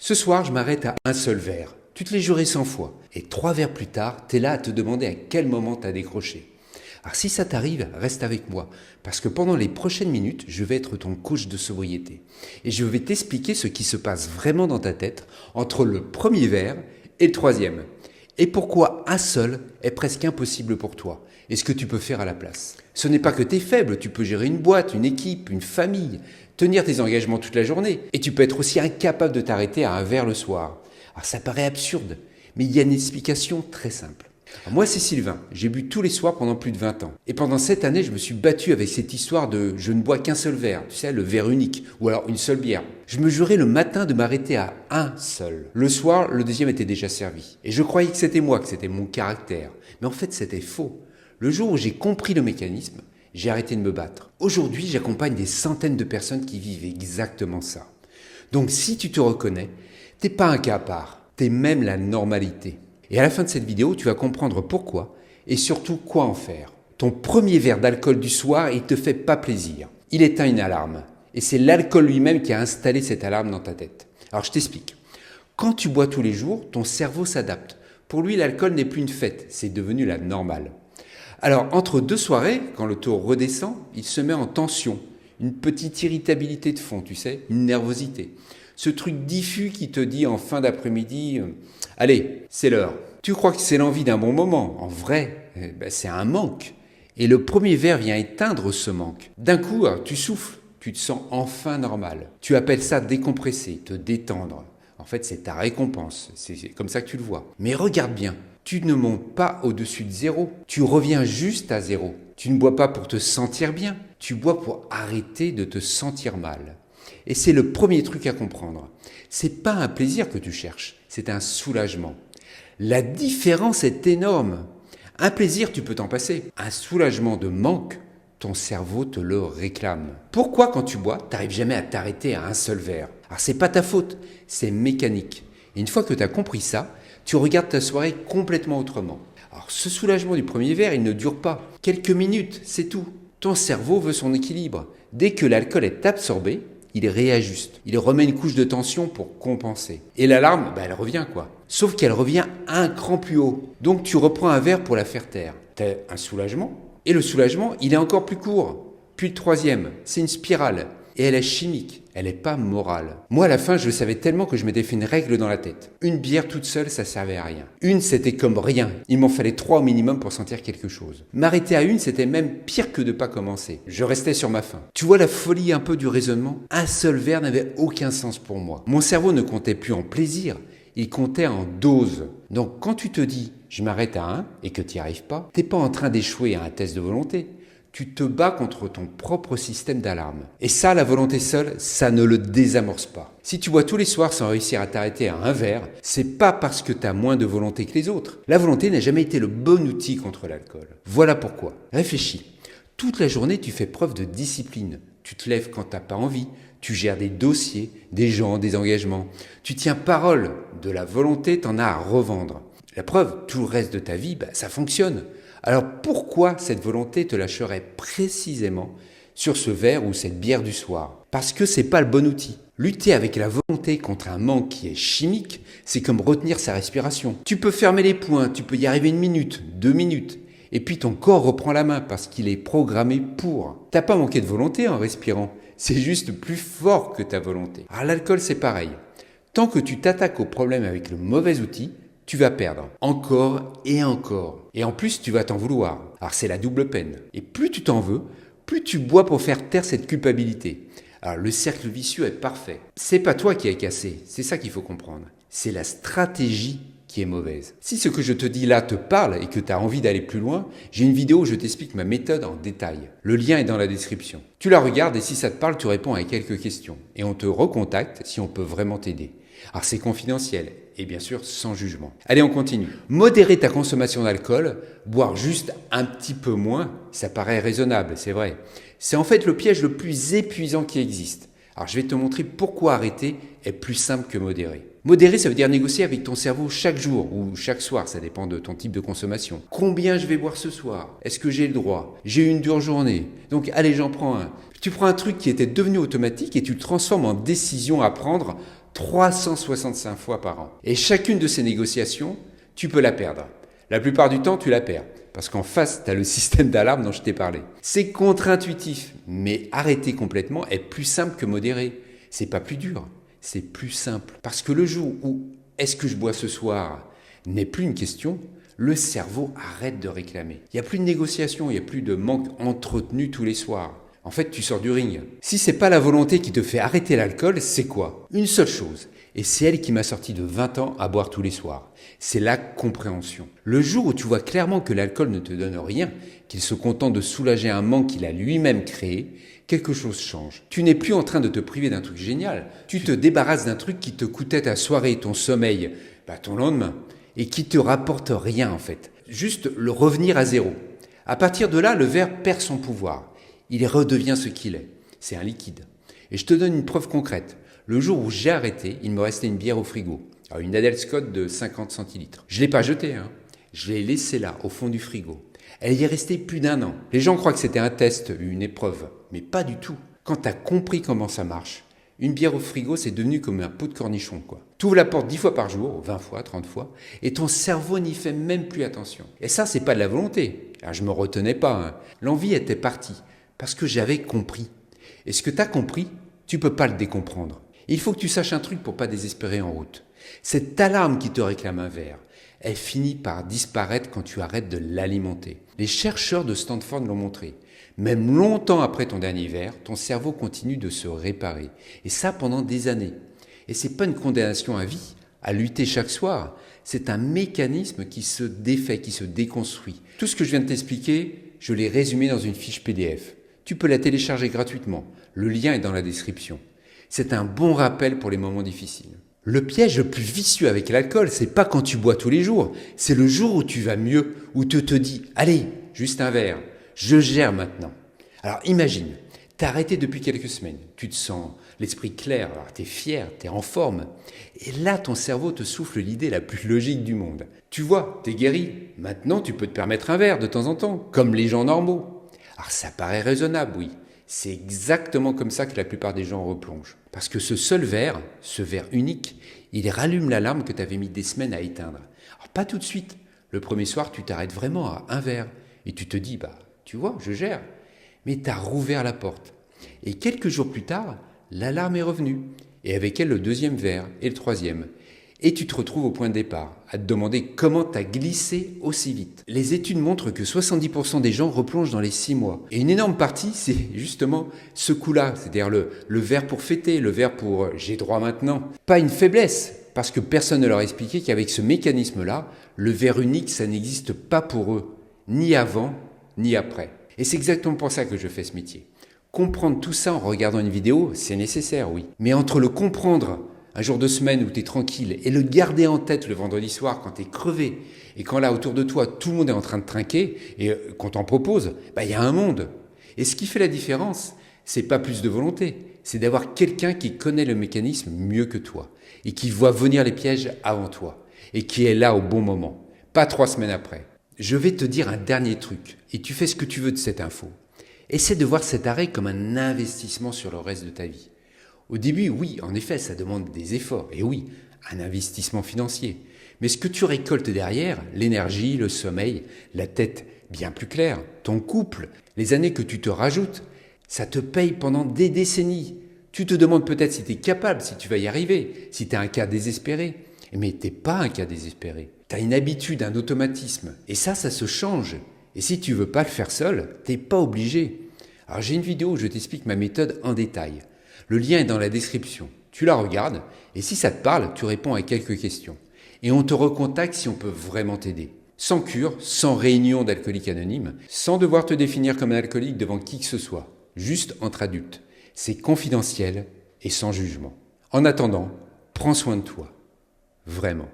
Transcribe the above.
Ce soir, je m'arrête à un seul verre. Tu te l'es juré 100 fois. Et 3 verres plus tard, t'es là à te demander à quel moment t'as décroché. Alors si ça t'arrive, reste avec moi. Parce que pendant les prochaines minutes, je vais être ton coach de sobriété. Et je vais t'expliquer ce qui se passe vraiment dans ta tête entre le premier verre et le troisième. Et pourquoi un seul est presque impossible pour toi. Et ce que tu peux faire à la place. Ce n'est pas que tu es faible, tu peux gérer une boîte, une équipe, une famille, tenir tes engagements toute la journée. Et tu peux être aussi incapable de t'arrêter à un verre le soir. Alors ça paraît absurde, mais il y a une explication très simple. Alors moi c'est Sylvain, j'ai bu tous les soirs pendant plus de 20 ans. Et pendant cette année, je me suis battu avec cette histoire de je ne bois qu'un seul verre, tu sais, le verre unique, ou alors une seule bière. Je me jurais le matin de m'arrêter à un seul. Le soir, le deuxième était déjà servi. Et je croyais que c'était moi, que c'était mon caractère. Mais en fait c'était faux. Le jour où j'ai compris le mécanisme, j'ai arrêté de me battre. Aujourd'hui, j'accompagne des centaines de personnes qui vivent exactement ça. Donc si tu te reconnais, t'es pas un cas à part, t'es même la normalité. Et à la fin de cette vidéo, tu vas comprendre pourquoi et surtout quoi en faire. Ton premier verre d'alcool du soir, il te fait pas plaisir. Il éteint une alarme. Et c'est l'alcool lui-même qui a installé cette alarme dans ta tête. Alors je t'explique. Quand tu bois tous les jours, ton cerveau s'adapte. Pour lui, l'alcool n'est plus une fête, c'est devenu la normale. Alors entre deux soirées, quand le taux redescend, il se met en tension. Une petite irritabilité de fond, tu sais, une nervosité. Ce truc diffus qui te dit en fin d'après-midi « Allez, c'est l'heure ». Tu crois que c'est l'envie d'un bon moment. En vrai, c'est un manque. Et le premier verre vient éteindre ce manque. D'un coup, tu souffles, tu te sens enfin normal. Tu appelles ça décompresser, te détendre. En fait, c'est ta récompense. C'est comme ça que tu le vois. Mais regarde bien, tu ne montes pas au-dessus de zéro. Tu reviens juste à zéro. Tu ne bois pas pour te sentir bien. Tu bois pour arrêter de te sentir mal. Et c'est le premier truc à comprendre. C'est pas un plaisir que tu cherches, c'est un soulagement. La différence est énorme. Un plaisir, tu peux t'en passer. Un soulagement de manque, ton cerveau te le réclame. Pourquoi quand tu bois, t'arrives jamais à t'arrêter à un seul verre? Alors c'est pas ta faute, c'est mécanique. Et une fois que tu as compris ça, tu regardes ta soirée complètement autrement. Alors ce soulagement du premier verre, il ne dure pas. Quelques minutes, c'est tout. Ton cerveau veut son équilibre. Dès que l'alcool est absorbé, il réajuste. Il remet une couche de tension pour compenser. Et l'alarme, elle revient quoi. Sauf qu'elle revient un cran plus haut. Donc tu reprends un verre pour la faire taire. T'as un soulagement. Et le soulagement, il est encore plus court. Puis le troisième, c'est une spirale. Et elle est chimique, elle n'est pas morale. Moi, à la fin, je le savais tellement que je m'étais fait une règle dans la tête. Une bière toute seule, ça servait à rien. Une, c'était comme rien. Il m'en fallait 3 au minimum pour sentir quelque chose. M'arrêter à une, c'était même pire que de pas commencer. Je restais sur ma faim. Tu vois la folie un peu du raisonnement? Un seul verre n'avait aucun sens pour moi. Mon cerveau ne comptait plus en plaisir, il comptait en dose. Donc quand tu te dis « je m'arrête à un » et que tu n'y arrives pas, t'es pas en train d'échouer à un test de volonté. Tu te bats contre ton propre système d'alarme. Et ça, la volonté seule, ça ne le désamorce pas. Si tu bois tous les soirs sans réussir à t'arrêter à un verre, c'est pas parce que tu as moins de volonté que les autres. La volonté n'a jamais été le bon outil contre l'alcool. Voilà pourquoi. Réfléchis. Toute la journée, tu fais preuve de discipline. Tu te lèves quand tu n'as pas envie. Tu gères des dossiers, des gens, des engagements. Tu tiens parole. De la volonté, t'en as à revendre. La preuve, tout le reste de ta vie, ça fonctionne. Alors pourquoi cette volonté te lâcherait précisément sur ce verre ou cette bière du soir? Parce que c'est pas le bon outil. Lutter avec la volonté contre un manque qui est chimique, c'est comme retenir sa respiration. Tu peux fermer les poings, tu peux y arriver 1 minute, 2 minutes, et puis ton corps reprend la main parce qu'il est programmé pour. T'as pas manqué de volonté en respirant, c'est juste plus fort que ta volonté. Alors l'alcool c'est pareil. Tant que tu t'attaques au problème avec le mauvais outil, tu vas perdre encore et encore. Et en plus, tu vas t'en vouloir. Alors c'est la double peine. Et plus tu t'en veux, plus tu bois pour faire taire cette culpabilité. Alors le cercle vicieux est parfait. C'est pas toi qui es cassé, c'est ça qu'il faut comprendre. C'est la stratégie qui est mauvaise. Si ce que je te dis là te parle et que tu as envie d'aller plus loin, j'ai une vidéo où je t'explique ma méthode en détail. Le lien est dans la description. Tu la regardes et si ça te parle, tu réponds à quelques questions. Et on te recontacte si on peut vraiment t'aider. Alors c'est confidentiel et bien sûr sans jugement. Allez, on continue. Modérer ta consommation d'alcool, boire juste un petit peu moins, ça paraît raisonnable, c'est vrai. C'est en fait le piège le plus épuisant qui existe. Alors je vais te montrer pourquoi arrêter est plus simple que modérer. Modérer, ça veut dire négocier avec ton cerveau chaque jour ou chaque soir, ça dépend de ton type de consommation. Combien je vais boire ce soir? Est-ce que j'ai le droit? J'ai eu une dure journée, donc allez, j'en prends un. Tu prends un truc qui était devenu automatique et tu le transformes en décision à prendre 365 fois par an. Et chacune de ces négociations, tu peux la perdre. La plupart du temps, tu la perds. Parce qu'en face, tu as le système d'alarme dont je t'ai parlé. C'est contre-intuitif, mais arrêter complètement est plus simple que modérer. C'est pas plus dur, c'est plus simple. Parce que le jour où est-ce que je bois ce soir n'est plus une question, le cerveau arrête de réclamer. Il n'y a plus de négociation, il n'y a plus de manque entretenu tous les soirs. En fait, tu sors du ring. Si c'est pas la volonté qui te fait arrêter l'alcool, c'est quoi? Une seule chose. Et c'est elle qui m'a sorti de 20 ans à boire tous les soirs. C'est la compréhension. Le jour où tu vois clairement que l'alcool ne te donne rien, qu'il se contente de soulager un manque qu'il a lui-même créé, quelque chose change. Tu n'es plus en train de te priver d'un truc génial. Tu te débarrasses d'un truc qui te coûtait ta soirée, ton sommeil, ton lendemain, et qui te rapporte rien en fait. Juste le revenir à zéro. À partir de là, le verre perd son pouvoir. Il redevient ce qu'il est. C'est un liquide. Et je te donne une preuve concrète. Le jour où j'ai arrêté, il me restait une bière au frigo. Alors une Adel Scott de 50 centilitres. Je ne l'ai pas jetée, Je l'ai laissée là, au fond du frigo. Elle y est restée plus d'1 an. Les gens croient que c'était un test, une épreuve. Mais pas du tout. Quand tu as compris comment ça marche, une bière au frigo, c'est devenu comme un pot de cornichon, quoi. Tu ouvres la porte 10 fois par jour, 20 fois, 30 fois, et ton cerveau n'y fait même plus attention. Et ça, c'est pas de la volonté. Alors, je me retenais pas, L'envie était partie. Parce que j'avais compris. Et ce que tu as compris, tu peux pas le décomprendre. Il faut que tu saches un truc pour pas désespérer en route. Cette alarme qui te réclame un verre, elle finit par disparaître quand tu arrêtes de l'alimenter. Les chercheurs de Stanford l'ont montré. Même longtemps après ton dernier verre, ton cerveau continue de se réparer. Et ça pendant des années. Et c'est pas une condamnation à vie, à lutter chaque soir. C'est un mécanisme qui se défait, qui se déconstruit. Tout ce que je viens de t'expliquer, je l'ai résumé dans une fiche PDF. Tu peux la télécharger gratuitement. Le lien est dans la description. C'est un bon rappel pour les moments difficiles. Le piège le plus vicieux avec l'alcool, c'est pas quand tu bois tous les jours. C'est le jour où tu vas mieux, où tu te dis « Allez, juste un verre, je gère maintenant ». Alors imagine, t'as arrêté depuis quelques semaines. Tu te sens l'esprit clair, alors t'es fier, t'es en forme. Et là, ton cerveau te souffle l'idée la plus logique du monde. Tu vois, t'es guéri. Maintenant, tu peux te permettre un verre de temps en temps, comme les gens normaux. Alors ça paraît raisonnable, oui. C'est exactement comme ça que la plupart des gens replongent. Parce que ce seul verre, ce verre unique, il rallume l'alarme que tu avais mis des semaines à éteindre. Alors pas tout de suite. Le premier soir, tu t'arrêtes vraiment à un verre. Et tu te dis, tu vois, je gère. Mais tu as rouvert la porte. Et quelques jours plus tard, l'alarme est revenue. Et avec elle, le deuxième verre et le troisième. Et tu te retrouves au point de départ, à te demander comment tu as glissé aussi vite. Les études montrent que 70% des gens replongent dans les 6 mois. Et une énorme partie, c'est justement ce coup-là, c'est-à-dire le verre pour fêter, le verre pour j'ai droit maintenant. Pas une faiblesse, parce que personne ne leur a expliqué qu'avec ce mécanisme-là, le verre unique, ça n'existe pas pour eux, ni avant, ni après. Et c'est exactement pour ça que je fais ce métier. Comprendre tout ça en regardant une vidéo, c'est nécessaire, oui. Mais entre le comprendre un jour de semaine où tu es tranquille et le garder en tête le vendredi soir quand tu es crevé et quand là autour de toi tout le monde est en train de trinquer et qu'on t'en propose, il y a un monde. Et ce qui fait la différence, c'est pas plus de volonté, c'est d'avoir quelqu'un qui connaît le mécanisme mieux que toi et qui voit venir les pièges avant toi et qui est là au bon moment, pas 3 semaines après. Je vais te dire un dernier truc et tu fais ce que tu veux de cette info. Essaie de voir cet arrêt comme un investissement sur le reste de ta vie. Au début, oui, en effet, ça demande des efforts. Et oui, un investissement financier. Mais ce que tu récoltes derrière, l'énergie, le sommeil, la tête bien plus claire, ton couple, les années que tu te rajoutes, ça te paye pendant des décennies. Tu te demandes peut-être si tu es capable, si tu vas y arriver, si tu es un cas désespéré. Mais tu n'es pas un cas désespéré. Tu as une habitude, un automatisme. Et ça se change. Et si tu veux pas le faire seul, tu n'es pas obligé. Alors j'ai une vidéo où je t'explique ma méthode en détail. Le lien est dans la description. Tu la regardes et si ça te parle, tu réponds à quelques questions. Et on te recontacte si on peut vraiment t'aider. Sans cure, sans réunion d'alcooliques anonymes, sans devoir te définir comme un alcoolique devant qui que ce soit. Juste entre adultes. C'est confidentiel et sans jugement. En attendant, prends soin de toi. Vraiment.